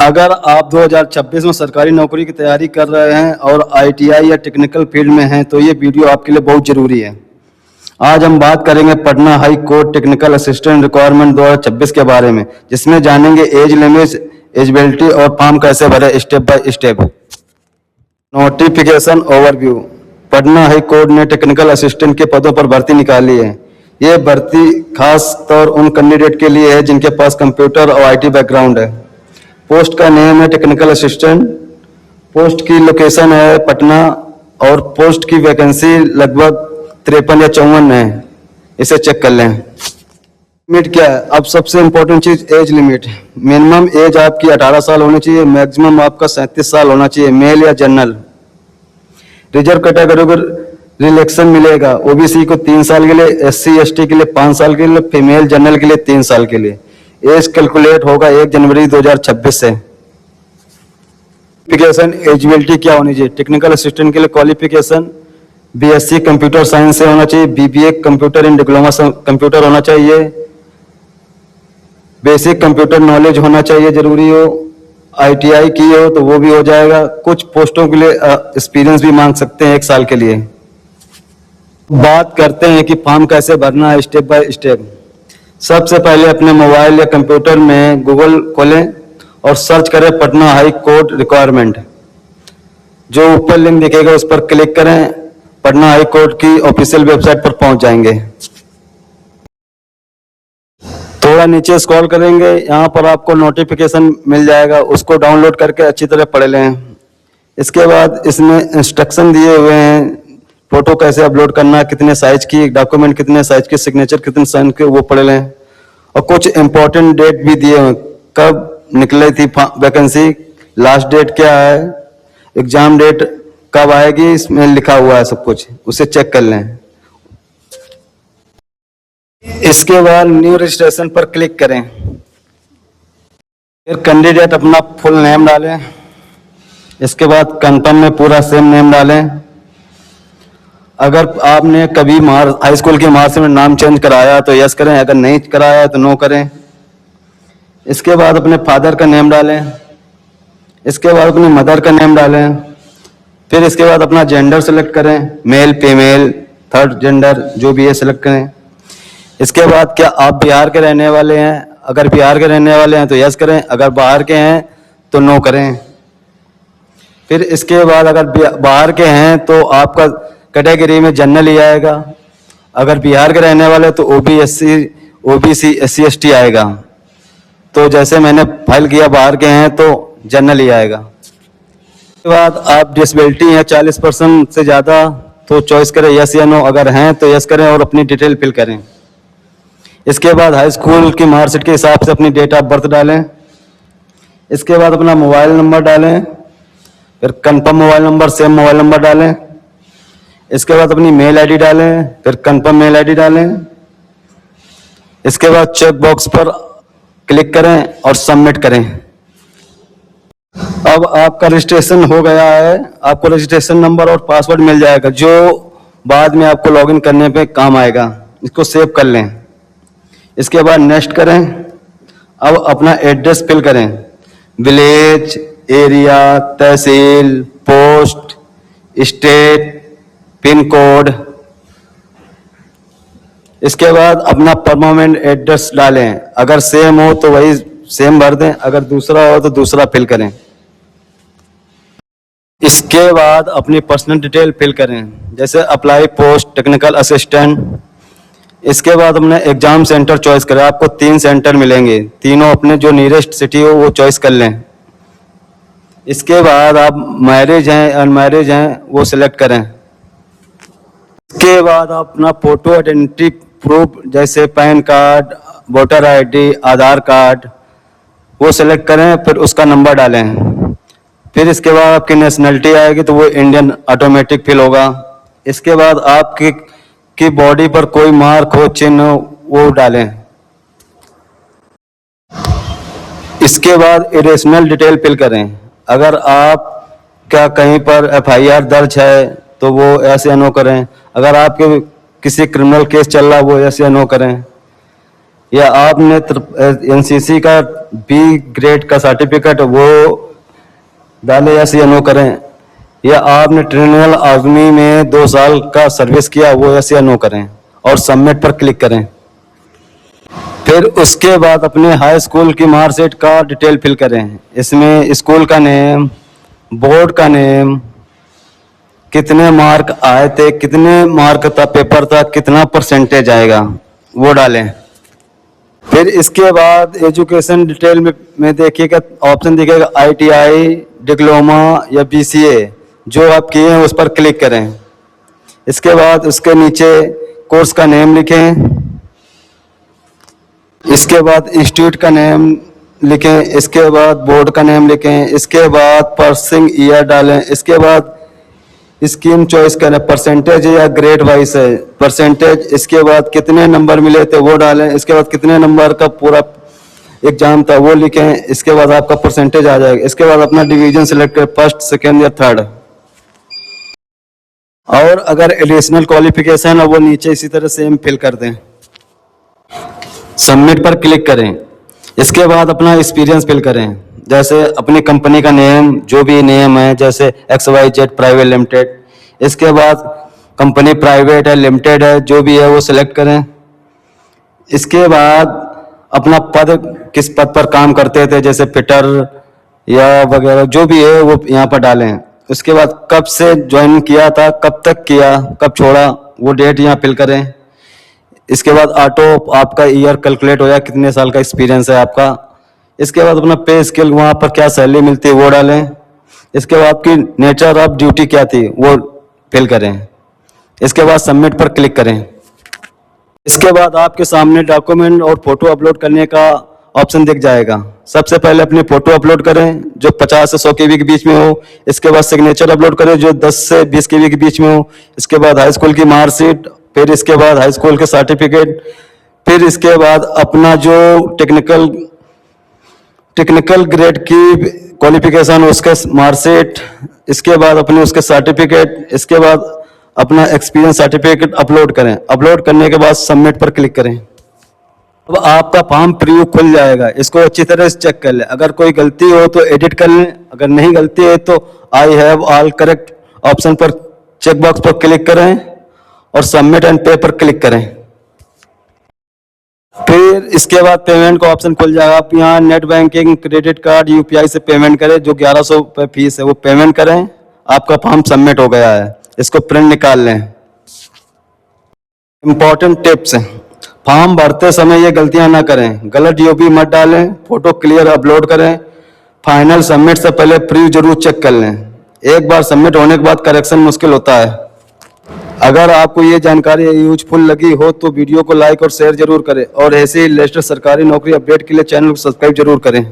अगर आप 2026 में सरकारी नौकरी की तैयारी कर रहे हैं और आईटीआई या टेक्निकल फील्ड में हैं तो ये वीडियो आपके लिए बहुत जरूरी है। आज हम बात करेंगे Patna high court technical assistant requirement 2026 के बारे में, जिसमें जानेंगे एज लिमिट, एलिजिबिलिटी और फॉर्म कैसे भरे step by step. Notification overview. Patna high court ने टेक्निकल असिस्टेंट के पदों पर भर्ती निकाली है। ये भर्ती खास तौर उन कैंडिडेट के लिए है जिनके पास कंप्यूटर और आईटी बैकग्राउंड है। पोस्ट का नेम है टेक्निकल असिस्टेंट। पोस्ट की लोकेशन है पटना और पोस्ट की वैकेंसी लगभग 53 या 54 है। इसे चेक कर लें। लिमिट क्या है? अब सबसे इंपॉर्टेंट चीज एज लिमिट। मिनिमम एज आपकी 18 साल होनी चाहिए, मैक्सिमम आपका 37 साल होना चाहिए, मेल या जनरल। रिजर्व कैटेगरी को रिलैक्सेशन मिलेगा। ओबीसी को 3 साल के लिए, एससी एसटी के लिए 5 साल के लिए, फीमेल जनरल के लिए 3 साल के लिए। एज कैलकुलेट होगा 1 जनवरी 2026 से। क्वालिफिकेशन एलिजिबिलिटी क्या होनी चाहिए? टेक्निकल असिस्टेंट के लिए क्वालिफिकेशन बीएससी कंप्यूटर साइंस से होना चाहिए, बीबीए कंप्यूटर इन डिप्लोमा कंप्यूटर होना चाहिए, बेसिक कंप्यूटर नॉलेज होना चाहिए, जरूरी हो, आईटीआई की हो तो वो भी हो जाएगा। कुछ पोस्टों के लिए एक्सपीरियंस भी मांग सकते हैं 1 साल के लिए। बात करते हैं कि फॉर्म कैसे भरना है स्टेप बाय स्टेप। सबसे पहले अपने मोबाइल या कंप्यूटर में गूगल खोलें और सर्च करें पटना हाई कोर्ट रिक्वायरमेंट। जो ऊपर लिंक दिखेगा उस पर क्लिक करें। पटना हाई कोर्ट की ऑफिशियल वेबसाइट पर पहुंच जाएंगे। थोड़ा नीचे स्क्रॉल करेंगे, यहाँ पर आपको नोटिफिकेशन मिल जाएगा, उसको डाउनलोड करके अच्छी तरह पढ़ लें। इसके बाद इसमें इंस्ट्रक्शन दिए हुए हैं, फोटो कैसे अपलोड करना, कितने साइज की, डॉक्यूमेंट कितने साइज की, सिग्नेचर कितने साइज के, वो पढ़ लें। और कुछ इंपॉर्टेंट डेट भी दिए हुए, कब निकली थी वैकेंसी, लास्ट डेट क्या है, एग्जाम डेट कब आएगी, इसमें लिखा हुआ है सब कुछ, उसे चेक कर लें। इसके बाद न्यू रजिस्ट्रेशन पर क्लिक करें। फिर कैंडिडेट अपना फुल नेम डालें। इसके बाद कंफर्म में पूरा सेम नेम डालें। अगर आपने कभी हाई स्कूल की मार्कशीट में नाम चेंज कराया तो यस करें, अगर नहीं कराया तो नो करें। इसके बाद अपने फादर का नेम डालें। इसके बाद अपनी मदर का नेम डालें। फिर इसके बाद अपना जेंडर सेलेक्ट करें, मेल फीमेल थर्ड जेंडर जो भी है सेलेक्ट करें। इसके बाद क्या आप बिहार के रहने वाले हैं? अगर बिहार के रहने वाले हैं तो यस करें, अगर बाहर के हैं तो नो करें। फिर इसके बाद अगर बाहर के हैं तो आपका कैटेगरी में जनरल ही आएगा। अगर बिहार के रहने वाले तो ओबीसी SC ST आएगा। तो जैसे मैंने फाइल किया बाहर के हैं तो जनरल ही आएगा। इसके बाद आप डिसेबिलिटी है 40% से ज़्यादा तो चॉइस करें यस या नो, अगर हैं तो यस करें और अपनी डिटेल फिल करें। इसके बाद हाई स्कूल की मार्कशीट के हिसाब से अपनी डेट ऑफ बर्थ डालें। इसके बाद अपना मोबाइल नंबर डालें। फिर confirm mobile number, same mobile number डालें। इसके बाद अपनी मेल आईडी डालें, फिर कंफर्म मेल आईडी डालें। इसके बाद चेक बॉक्स पर क्लिक करें और सबमिट करें। अब आपका रजिस्ट्रेशन हो गया है। आपको रजिस्ट्रेशन नंबर और पासवर्ड मिल जाएगा जो बाद में आपको लॉगिन करने पे काम आएगा। इसको सेव कर लें। इसके बाद नेक्स्ट करें। अब अपना एड्रेस फिल करें, विलेज, एरिया, तहसील, पोस्ट, स्टेट, पिन कोड। इसके बाद अपना परमानेंट एड्रेस डालें। अगर सेम हो तो वही सेम भर दें, अगर दूसरा हो तो दूसरा फिल करें। इसके बाद अपनी पर्सनल डिटेल फिल करें, जैसे अप्लाई पोस्ट टेक्निकल असिस्टेंट। इसके बाद अपने एग्जाम सेंटर चॉइस करें। आपको 3 सेंटर मिलेंगे, तीनों अपने जो नियरेस्ट सिटी हो वो चॉइस कर लें। इसके बाद आप मैरिज हैं अनमैरिज हैं वो सिलेक्ट करें। इसके बाद आप अपना फोटो आइडेंटिटी प्रूफ जैसे पैन कार्ड, वोटर आईडी, आधार कार्ड वो सिलेक्ट करें, फिर उसका नंबर डालें। फिर इसके बाद आपकी नेशनलिटी आएगी तो वो इंडियन ऑटोमेटिक फिल होगा। इसके बाद आपकी बॉडी पर कोई मार्क हो, चिन्ह हो वो डालें। इसके बाद एडिशनल डिटेल फिल करें। अगर आप क्या कहीं पर FIR दर्ज है तो वो यस या नो करें। अगर आपके किसी क्रिमिनल केस चल रहा है वो यस या नो करें। या आपने एनसीसी का बी ग्रेड का सर्टिफिकेट वो डाले, यस या नो करें। या आपने ट्रेनियल आर्मी में 2 साल का सर्विस किया, वो यस या नो करें और सबमिट पर क्लिक करें। फिर उसके बाद अपने हाई स्कूल की मार्कशीट का डिटेल फिल करें। इसमें स्कूल का नेम, बोर्ड का नेम, कितने मार्क आए थे, कितने मार्क था पेपर था, कितना परसेंटेज आएगा, वो डालें। फिर इसके बाद एजुकेशन डिटेल में देखिएगा, ऑप्शन दिखेगा ITI, डिप्लोमा या BCA, जो आप किए हैं उस पर क्लिक करें। इसके बाद उसके नीचे कोर्स का नेम लिखें, इसके बाद इंस्टीट्यूट का नेम लिखें, इसके बाद बोर्ड का नेम लिखें, इसके बाद पासिंग ईयर डालें, इसके बाद स्कीम चॉइस करें, परसेंटेज या ग्रेड वाइज है परसेंटेज, इसके बाद कितने नंबर मिले थे वो डालें, इसके बाद कितने नंबर का पूरा एग्जाम था वो लिखें, इसके बाद आपका परसेंटेज आ जाएगा। इसके बाद अपना डिवीजन सिलेक्ट करें, फर्स्ट, सेकेंड या थर्ड, और अगर एडिशनल क्वालिफिकेशन है वो नीचे इसी तरह सेम फिल कर दें। सबमिट पर क्लिक करें। इसके बाद अपना एक्सपीरियंस फिल करें, जैसे अपनी कंपनी का नेम, जो भी नेम है, जैसे XYZ प्राइवेट लिमिटेड। इसके बाद कंपनी प्राइवेट है, लिमिटेड है, जो भी है वो सिलेक्ट करें। इसके बाद अपना पद, किस पद पर काम करते थे, जैसे फिटर या वगैरह जो भी है वो यहाँ पर डालें। उसके बाद कब से ज्वाइन किया था, कब तक किया, कब छोड़ा, वो डेट यहाँ फिल करें। इसके बाद ऑटो आपका ईयर कैलकुलेट हो जाए, कितने साल का एक्सपीरियंस है आपका। इसके बाद अपना पे स्केल, वहाँ पर क्या सैलरी मिलती है वो डालें। इसके बाद आपकी नेचर ऑफ ड्यूटी क्या थी वो फिल करें। इसके बाद सबमिट पर क्लिक करें। इसके बाद आपके सामने डॉक्यूमेंट और फोटो अपलोड करने का ऑप्शन दिख जाएगा। सबसे पहले अपनी फोटो अपलोड करें जो 50 से 100 KB के बीच में हो। इसके बाद सिग्नेचर अपलोड करें जो 10 से 20 KB के बीच में हो। इसके बाद हाई स्कूल की मार्कशीट, फिर इसके बाद हाई स्कूल के सर्टिफिकेट, फिर इसके बाद अपना जो टेक्निकल ग्रेड की क्वालिफिकेशन उसका मार्कशीट, इसके बाद अपने उसके सर्टिफिकेट, इसके बाद अपना एक्सपीरियंस सर्टिफिकेट अपलोड करें। अपलोड करने के बाद सबमिट पर क्लिक करें। अब आपका फॉर्म प्रीव्यू खुल जाएगा, इसको अच्छी तरह से चेक कर लें। अगर कोई गलती हो तो एडिट कर लें, अगर नहीं गलती है तो I have all correct option पर चेक बॉक्स पर क्लिक करें और सबमिट एंड पे पर क्लिक करें। फिर इसके बाद पेमेंट का ऑप्शन खुल जाएगा। आप यहाँ net banking, credit card, UPI से पेमेंट करें। जो 1100 रुपये फीस है वो पेमेंट करें। आपका फॉर्म सबमिट हो गया है, इसको प्रिंट निकाल लें। इंपॉर्टेंट टिप्स हैं, फॉर्म भरते समय ये गलतियां ना करें, गलत DOB मत डालें, फोटो क्लियर अपलोड करें। फाइनल सबमिट से पहले प्रीव्यू जरूर चेक कर लें। एक बार सबमिट होने के बाद करेक्शन मुश्किल होता है। अगर आपको ये जानकारी यूजफुल लगी हो तो वीडियो को लाइक और शेयर जरूर करें और ऐसे ही लेटेस्ट सरकारी नौकरी अपडेट के लिए चैनल को सब्सक्राइब जरूर करें।